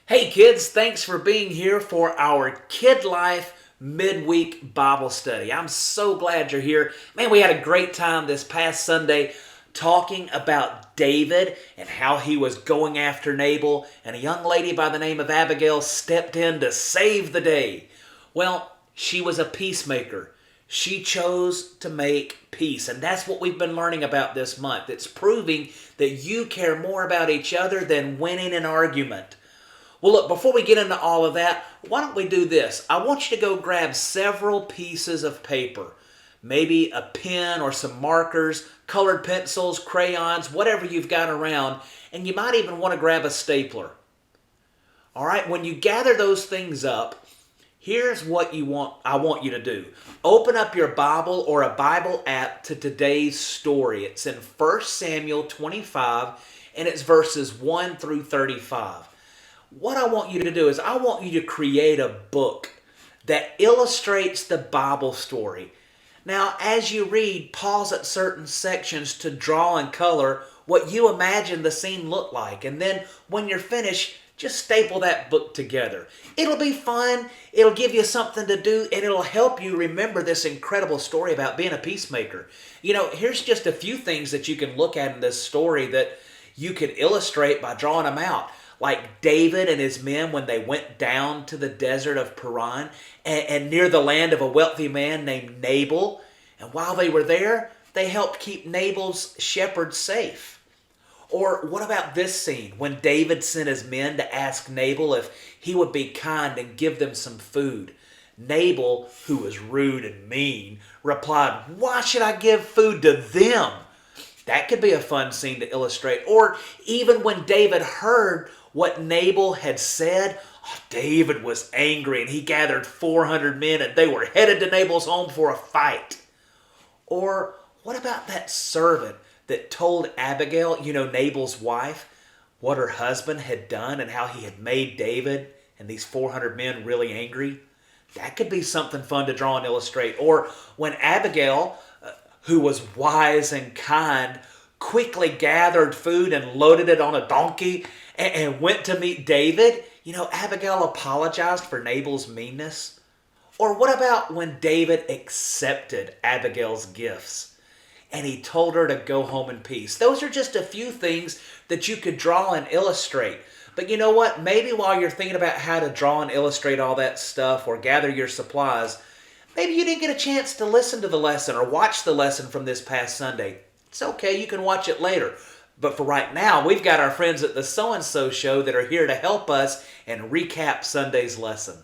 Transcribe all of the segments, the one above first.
Hey kids, thanks for being here for our Kid Life midweek Bible study. I'm so glad you're here. Man, we had a great time this past Sunday talking about David and how he was going after Nabal, and a young lady by the name of Abigail stepped in to save the day. Well, she was a peacemaker. She chose to make peace, and that's what we've been learning about this month. It's proving that you care more about each other than winning an argument. Well, look, before we get into all of that, why don't we do this? I want you to go grab several pieces of paper, maybe a pen or some markers, colored pencils, crayons, whatever you've got around, and you might even want to grab a stapler. All right, when you gather those things up, here's what I want you to do. Open up your Bible or a Bible app to today's story. It's in 1 Samuel 25, and it's verses 1 through 35. What I want you to do is I want you to create a book that illustrates the Bible story. Now, as you read, pause at certain sections to draw and color what you imagine the scene looked like. And then when you're finished, just staple that book together. It'll be fun, it'll give you something to do, and it'll help you remember this incredible story about being a peacemaker. You know, here's just a few things that you can look at in this story that you could illustrate by drawing them out. Like David and his men when they went down to the desert of Paran and near the land of a wealthy man named Nabal. And while they were there, they helped keep Nabal's shepherds safe. Or what about this scene when David sent his men to ask Nabal if he would be kind and give them some food? Nabal, who was rude and mean, replied, "Why should I give food to them?" That could be a fun scene to illustrate. Or even when David heard what Nabal had said, David was angry and he gathered 400 men and they were headed to Nabal's home for a fight. Or what about that servant that told Abigail, Nabal's wife, what her husband had done and how he had made David and these 400 men really angry? That could be something fun to draw and illustrate. Or when Abigail, who was wise and kind, quickly gathered food and loaded it on a donkey and went to meet David. Abigail apologized for Nabal's meanness. Or what about when David accepted Abigail's gifts and he told her to go home in peace? Those are just a few things that you could draw and illustrate. But you know what? Maybe while you're thinking about how to draw and illustrate all that stuff or gather your supplies, maybe you didn't get a chance to listen to the lesson or watch the lesson from this past Sunday. It's okay, you can watch it later. But for right now, we've got our friends at the So-and-So Show that are here to help us and recap Sunday's lesson.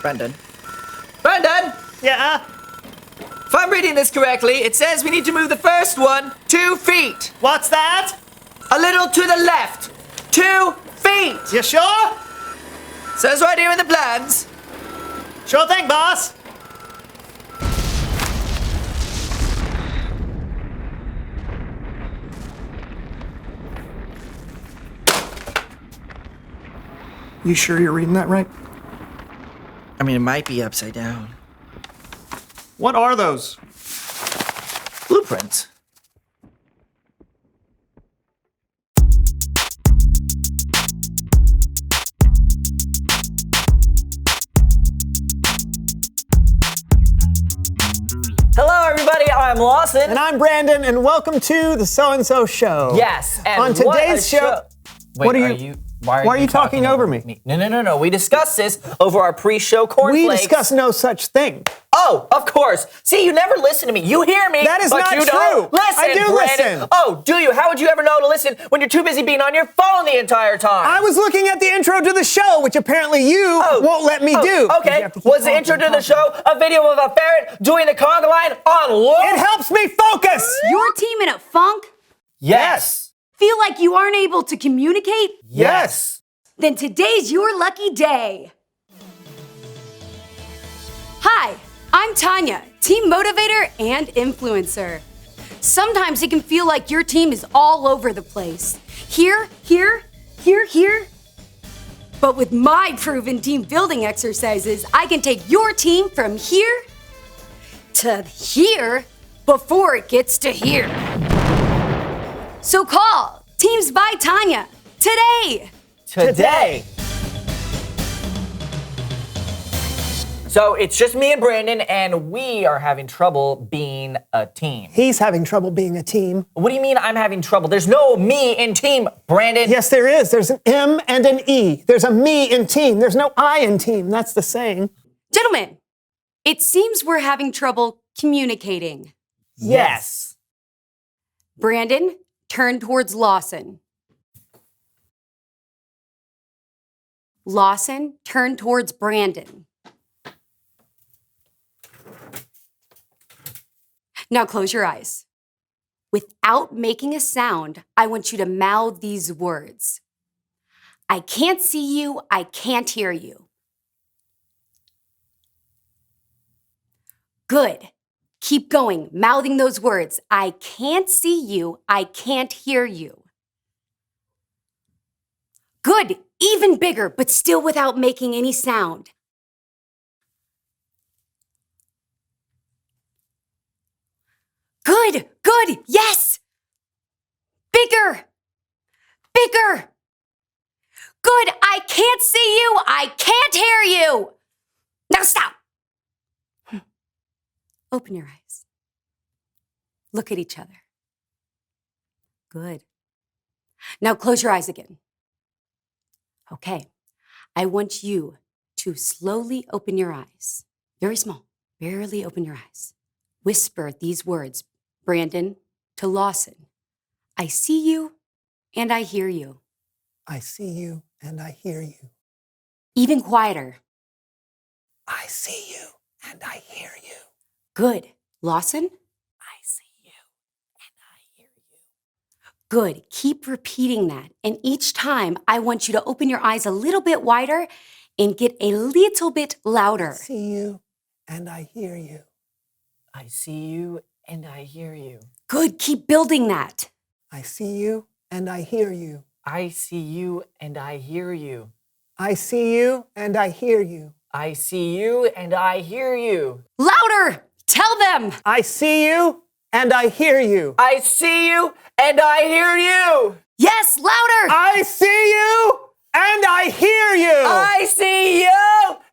Brendan? Brendan! Yeah? If I'm reading this correctly, it says we need to move the first one 2 feet. What's that? A little to the left. 2 feet. You sure? Says right here in the plans. Sure thing, boss. You sure you're reading that right? I mean, it might be upside down. What are those? Blueprints. Hello, everybody. I'm Lawson. And I'm Brandon, and welcome to the So-and-So Show. Yes. And on today's show. Wait, what are you? Why are you talking over me? No. We discussed this over our pre-show cornflakes. We discussed no such thing. Oh, of course. See, you never listen to me. You hear me, that is but not you true. Don't listen. I do Brandon. listen. Oh, do you? How would you ever know to listen when you're too busy being on your phone the entire time? I was looking at the intro to the show, which apparently you won't let me do. Okay. Was the intro to the show a video of a ferret doing the conga line on loop? It helps me focus. Your team in a funk? Yes. Feel like you aren't able to communicate? Yes. Then today's your lucky day. Hi, I'm Tanya, team motivator and influencer. Sometimes it can feel like your team is all over the place. Here. But with my proven team building exercises, I can take your team from here to here before it gets to here. So call, Teams by Tanya. Today. Today. So it's just me and Brandon, and we are having trouble being a team. He's having trouble being a team. What do you mean I'm having trouble? There's no me in team, Brandon. Yes, there is. There's an M and an E. There's a me in team. There's no I in team. That's the saying. Gentlemen, it seems we're having trouble communicating. Yes. Brandon, turn towards Lawson. Lawson, turn towards Brandon. Now close your eyes. Without making a sound, I want you to mouth these words. I can't see you, I can't hear you. Good. Keep going, mouthing those words. I can't see you, I can't hear you. Good, even bigger, but still without making any sound. Good, good, yes! Bigger, bigger. Good, I can't see you, I can't hear you. Now stop. Open your eyes. Look at each other. Good. Now close your eyes again. Okay, I want you to slowly open your eyes. Very small, barely open your eyes. Whisper these words, Brandon, to Lawson. I see you and I hear you. I see you and I hear you. Even quieter. I see you and I hear you. Good. Lawson? I see you and I hear you. Good. Keep repeating that. And each time, I want you to open your eyes a little bit wider and get a little bit louder. I see you and I hear you. I see you and I hear you. Good. Keep building that. I see you and I hear you. I see you and I hear you. I see you and I hear you. I see you and I hear you. Louder! Tell them! I see you and I hear you. I see you and I hear you. Yes, louder! I see you and I hear you. I see you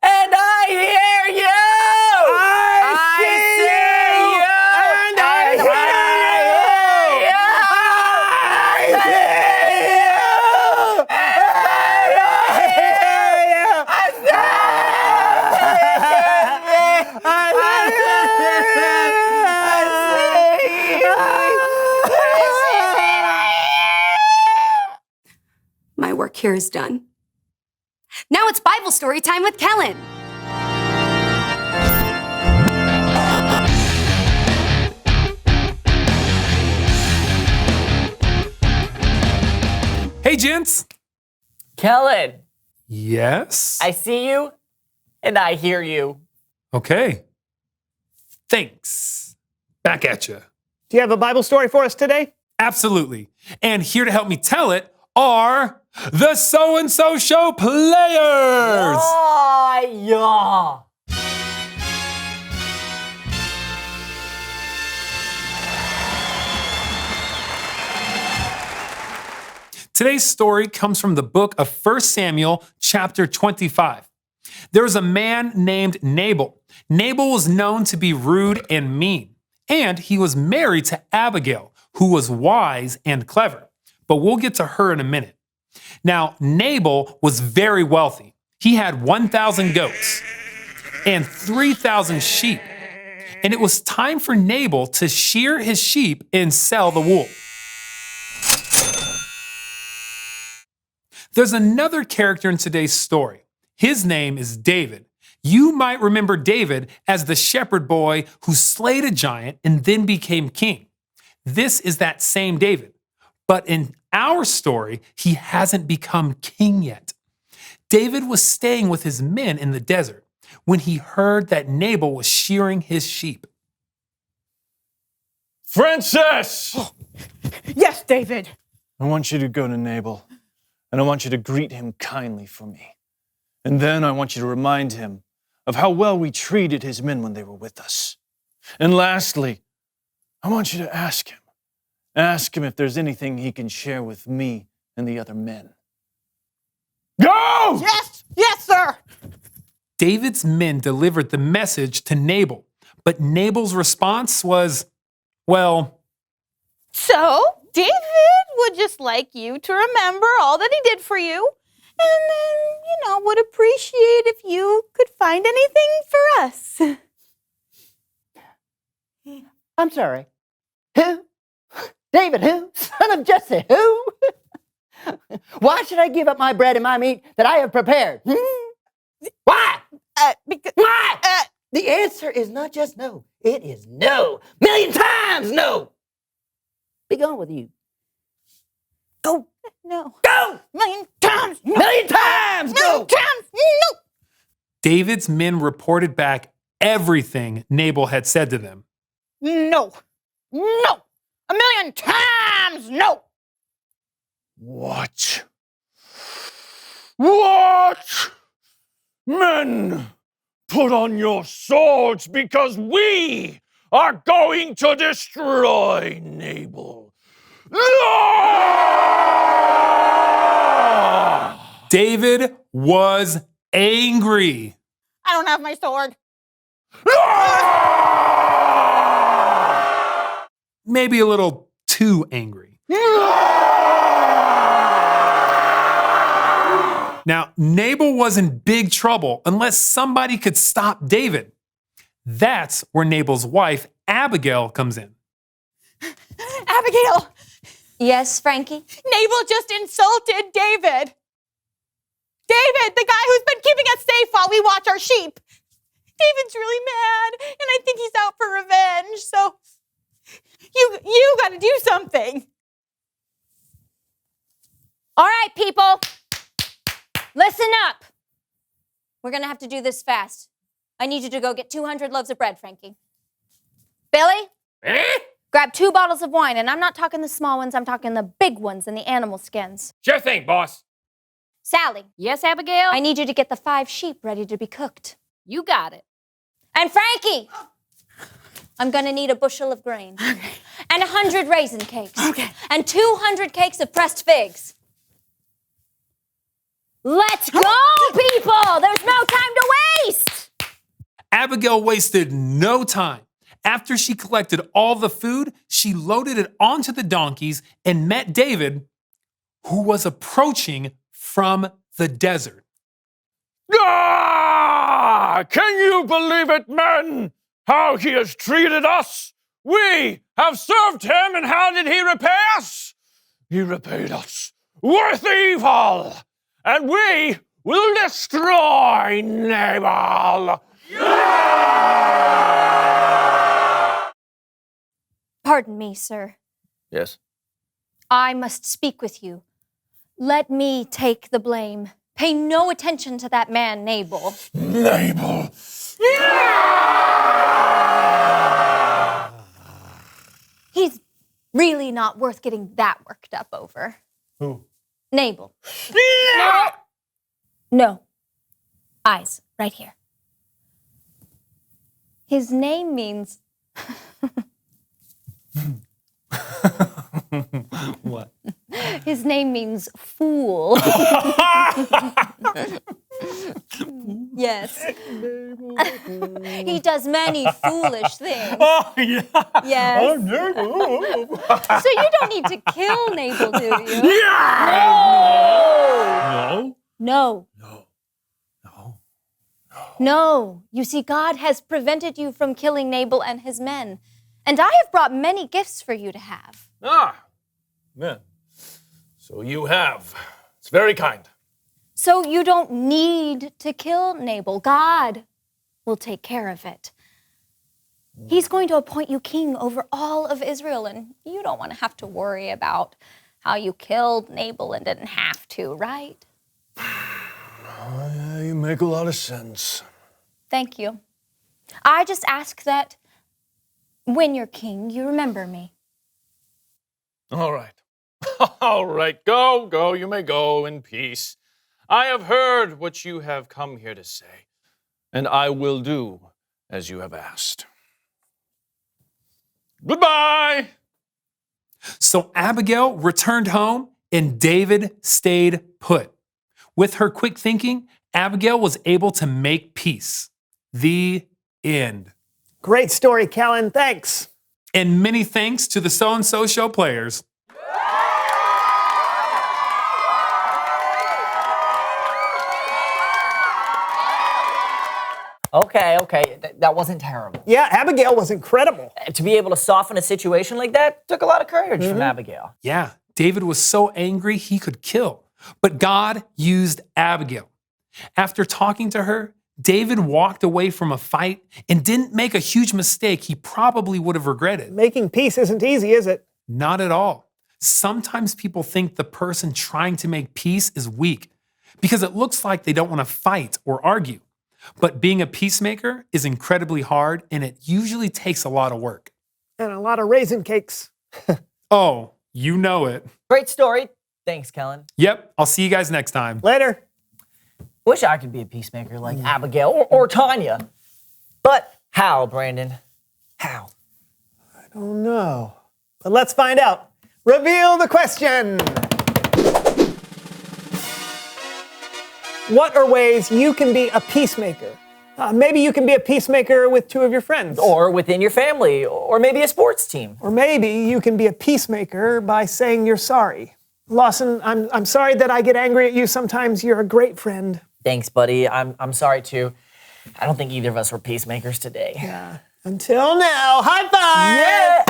and I hear you. I see you and I hear you. My work here is done. Now it's Bible story time with Kellen. Hey, gents. Kellen, Yes? I see you and I hear you. Okay. Thanks. Back at you. Do you have a Bible story for us today? Absolutely. And here to help me tell it are the So-and-so Show players. Ah, yeah. Today's story comes from the book of 1 Samuel, chapter 25. There was a man named Nabal. Nabal was known to be rude and mean, and he was married to Abigail, who was wise and clever. But we'll get to her in a minute. Now, Nabal was very wealthy. He had 1,000 goats and 3,000 sheep. And it was time for Nabal to shear his sheep and sell the wool. There's another character in today's story. His name is David. You might remember David as the shepherd boy who slayed a giant and then became king. This is that same David. But in our story, he hasn't become king yet. David was staying with his men in the desert when he heard that Nabal was shearing his sheep. Frances! Yes, David. I want you to go to Nabal, and I want you to greet him kindly for me. And then I want you to remind him of how well we treated his men when they were with us. And lastly, I want you to ask him Ask him if there's anything he can share with me and the other men. Go! Yes, yes, sir. David's men delivered the message to Nabal, but Nabal's response was, well, So, David would just like you to remember all that he did for you, and then, would appreciate if you could find anything for us. I'm sorry. Who? David who? Son of Jesse who? Why should I give up my bread and my meat that I have prepared? Why? Because, Why? The answer is not just no. It is no. Million times no. Be gone with you. Go. no. Go. Million times, no. Million times go. Million times, no. David's men reported back everything Nabal had said to them. No. No. A million times, no. What? What? Men, put on your swords because we are going to destroy Nabal. David was angry. I don't have my sword. Maybe a little too angry. Now, Nabal was in big trouble unless somebody could stop David. That's where Nabal's wife, Abigail, comes in. Abigail, Yes, Frankie? Nabal just insulted David. David, the guy who's been keeping us safe while we watch our sheep. David's really mad, and I think he's out for revenge, so you got to do something. All right, people. Listen up. We're going to have to do this fast. I need you to go get 200 loaves of bread, Frankie. Billy? Grab 2 bottles of wine, and I'm not talking the small ones, I'm talking the big ones and the animal skins. Sure thing, boss. Sally, Yes, Abigail? I need you to get the 5 sheep ready to be cooked. You got it. And Frankie, I'm gonna need a bushel of grain. Okay. And 100 raisin cakes. Okay. And 200 cakes of pressed figs. Let's go, people! There's no time to waste! Abigail wasted no time. After she collected all the food, she loaded it onto the donkeys and met David, who was approaching from the desert. Ah! Can you believe it, men? How he has treated us? We have served him, and how did he repay us? He repaid us with evil, and we will destroy Nabal. Pardon me, sir. Yes. I must speak with you. Let me take the blame. Pay no attention to that man, Nabal. Nabal. He's really not worth getting that worked up over. Who? Nabal. No. Eyes, right here. His name means... What? His name means fool. Yes. He does many foolish things. Oh, yeah. Yes. Nabal. So you don't need to kill Nabal, do you? Yeah! No. No. No. No. No. You see, God has prevented you from killing Nabal and his men. And I have brought many gifts for you to have. Ah. Yeah. So you have. It's very kind. So you don't need to kill Nabal. God will take care of it. He's going to appoint you king over all of Israel, and you don't want to have to worry about how you killed Nabal and didn't have to, right? Yeah, you make a lot of sense. Thank you. I just ask that when you're king, you remember me. All right. All right. Go. You may go in peace. I have heard what you have come here to say, and I will do as you have asked. Goodbye. So Abigail returned home and David stayed put. With her quick thinking, Abigail was able to make peace. The end. Great story, Callan. Thanks. And many thanks to the So-and-So Show players. Okay. That wasn't terrible. Yeah, Abigail was incredible. To be able to soften a situation like that took a lot of courage from Abigail. Yeah, David was so angry he could kill. But God used Abigail. After talking to her, David walked away from a fight and didn't make a huge mistake he probably would have regretted. Making peace isn't easy, is it? Not at all. Sometimes people think the person trying to make peace is weak because it looks like they don't want to fight or argue. But being a peacemaker is incredibly hard and it usually takes a lot of work. And a lot of raisin cakes. Oh, you know it. Great story. Thanks, Kellen. Yep, I'll see you guys next time. Later. Wish I could be a peacemaker like Abigail or Tanya. But how, Brandon? How? I don't know. But let's find out. Reveal the question. What are ways you can be a peacemaker? Maybe you can be a peacemaker with two of your friends. Or within your family, or maybe a sports team. Or maybe you can be a peacemaker by saying you're sorry. Lawson, I'm sorry that I get angry at you. Sometimes you're a great friend. Thanks, buddy. I'm sorry too. I don't think either of us were peacemakers today. Yeah. Until now. High five! Yeah!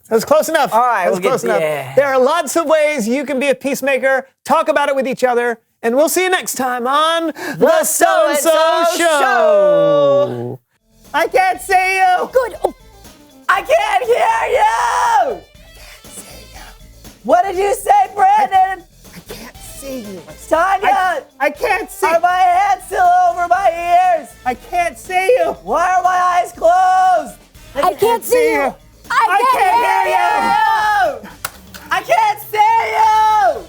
That was close enough. All right, that was we'll close get- enough. yeah. There are lots of ways you can be a peacemaker. Talk about it with each other. And we'll see you next time on The So-and-So Show. I can't see you. Good. Oh, I can't hear you! What did you say, Brandon? I can't see you. Tanya! I can't see. Are my hands still over my ears? I can't see you. Why are my eyes closed? I can't see you. I can't hear you. I can't see you!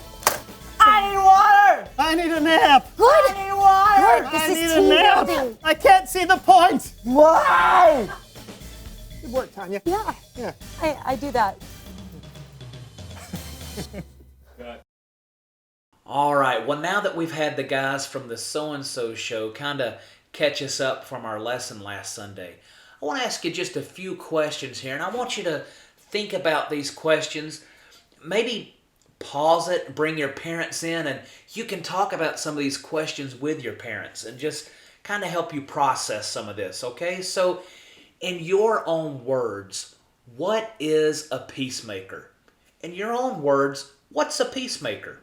I need water! I need a nap. Good. I need water! Good. This I is need a team nap. building. I can't see the point. Why? Good work, Tanya. Yeah. I do that. All right, well, now that we've had the guys from the So-and-So Show kind of catch us up from our lesson last Sunday, I want to ask you just a few questions here, and I want you to think about these questions. Maybe pause it, bring your parents in, and you can talk about some of these questions with your parents and just kind of help you process some of this, okay? So, in your own words, what is a peacemaker? In your own words, what's a peacemaker?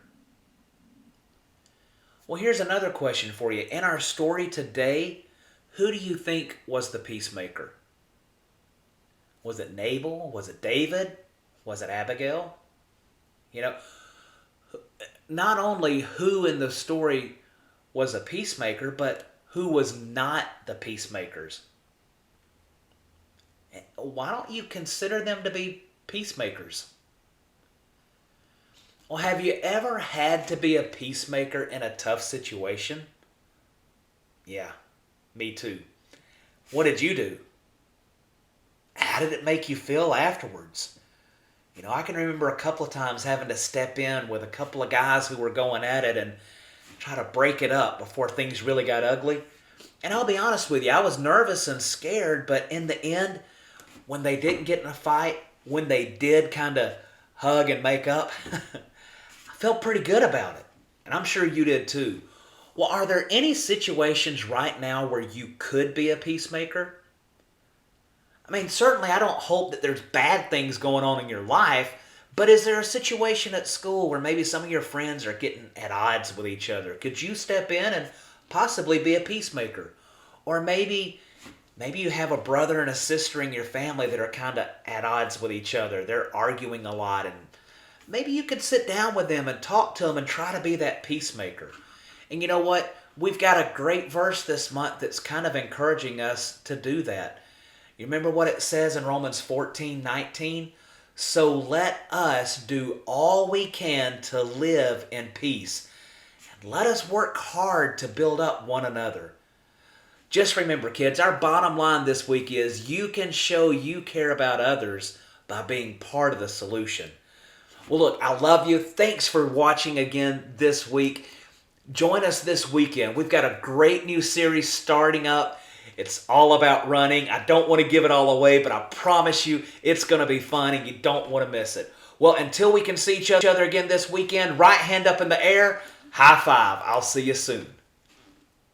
Well, here's another question for you. In our story today, who do you think was the peacemaker? Was it Nabal? Was it David? Was it Abigail? You know, not only who in the story was a peacemaker, but who was not the peacemakers. Why don't you consider them to be peacemakers? Well, have you ever had to be a peacemaker in a tough situation? Yeah, me too. What did you do? How did it make you feel afterwards? You know, I can remember a couple of times having to step in with a couple of guys who were going at it and try to break it up before things really got ugly. And I'll be honest with you, I was nervous and scared, but in the end, when they didn't get in a fight, when they did kind of hug and make up, I felt pretty good about it. And I'm sure you did too. Well, are there any situations right now where you could be a peacemaker? I mean, certainly I don't hope that there's bad things going on in your life, but is there a situation at school where maybe some of your friends are getting at odds with each other? Could you step in and possibly be a peacemaker? Or maybe you have a brother and a sister in your family that are kind of at odds with each other. They're arguing a lot, and maybe you could sit down with them and talk to them and try to be that peacemaker. And you know what? We've got a great verse this month that's kind of encouraging us to do that. You remember what it says in Romans 14:19? So let us do all we can to live in peace. And let us work hard to build up one another. Just remember, kids, our bottom line this week is you can show you care about others by being part of the solution. Well, look, I love you. Thanks for watching again this week. Join us this weekend. We've got a great new series starting up. It's all about running. I don't want to give it all away, but I promise you it's going to be fun and you don't want to miss it. Well, until we can see each other again this weekend, right hand up in the air, high five. I'll see you soon.